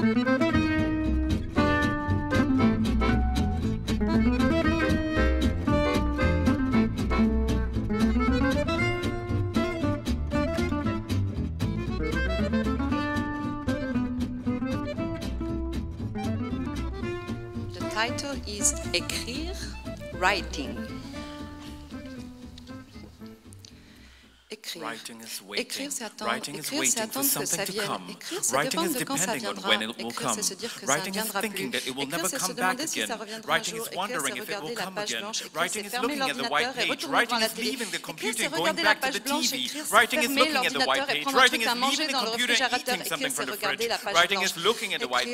The title is Écrire, Writing. Écrire. Écrire, c'est attendre. Écrire, c'est attendre que ça vienne. Écrire, c'est dépendre de quand ça viendra. Écrire, c'est se dire que ça ne viendra plus. Écrire, c'est se demander si ça reviendra un jour. Écrire, c'est regarder la page blanche. Écrire, c'est fermer l'ordinateur et retourner devant la télé. Écrire, c'est regarder la page blanche. Écrire, c'est fermer l'ordinateur et prendre un truc à manger dans le réfrigérateur. Écrire, c'est regarder la page blanche. Écrire,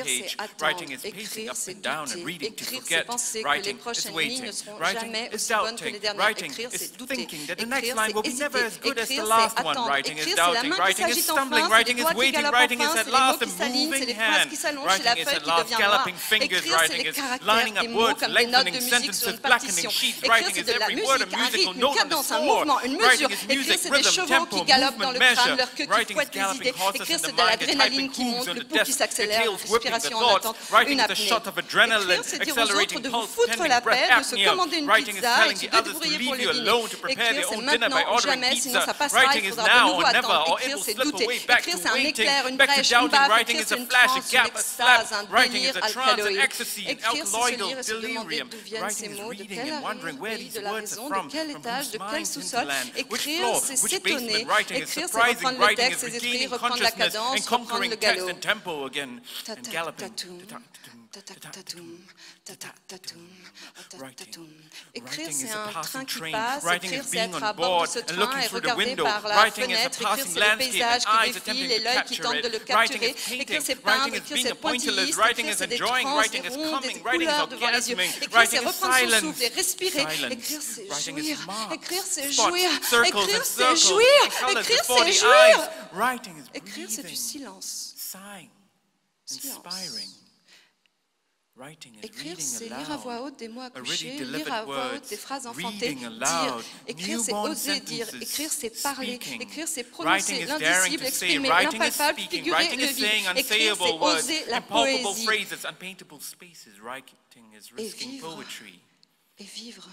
c'est attendre. Écrire, c'est douter. Écrire, c'est penser que les prochaines lignes ne seront jamais aussi bonnes que les dernières. Écrire, c'est douter. Écrire, c'est hésiter. Écrire, c'est attendre. Écrire, c'est la main qui s'agite en frein, c'est les doigts qui galopent en frein, c'est les mots qui s'alignent, c'est les phrases qui s'allongent, c'est la feuille qui devient noire. Écrire, c'est les caractères des mots comme des notes de musique sur une partition. Écrire, c'est de la musique, un rythme, une cadence, un mouvement, une mesure. Écrire, c'est des chevaux qui galopent dans le crâne, leur queue qui fouette les idées. Écrire, c'est de l'adrénaline qui monte, le pouls qui s'accélère, la respiration en attente, une apnée. Écrire, c'est dire aux autres de vous foutre la paix, de se commander une pizza et de se débrouiller pour le dîner. Écrire, c'est maintenant ou jamais, sinon ça passera, il faudra de nouveau attendre. Écrire, c'est douter. Écrire, c'est un éclair, une brèche, une baffe. Écrire, c'est une transe, une extase, un délire alcaloïde. Écrire, c'est se lire et se demander d'où viennent ces mots, de quelle arrière-pays de la raison, de quel étage, de quel sous-sol. Écrire, c'est s'étonner. Écrire, c'est reprendre le texte, ses esprits, reprendre la cadence, reprendre le galop. Écrire, c'est un train qui passe. Écrire, c'est être à bord de ce train et regarder par la fenêtre. Écrire, c'est le paysage qui défile et l'œil qui tente de le capturer. Écrire, c'est peindre. Écrire, c'est pointilliste. Écrire, c'est des transes, des ronds, des couleurs devant les yeux. Écrire, c'est reprendre son souffle et respirer. Écrire, c'est jouir. Écrire, c'est jouir. Écrire, c'est jouir. Écrire, c'est jouir. Écrire, c'est du silence. Silence. Écrire, c'est lire à voix haute des mots accouchés, lire à voix haute des phrases enfantées, dire. Écrire, c'est oser dire. Écrire, c'est parler. Écrire, c'est prononcer l'indicible, exprimer l'impalpable, figurer le vide. Écrire, c'est oser la poésie. Et vivre. Et vivre.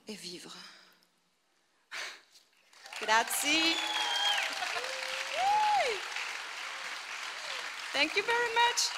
Et vivre. Grazie. Thank you very much.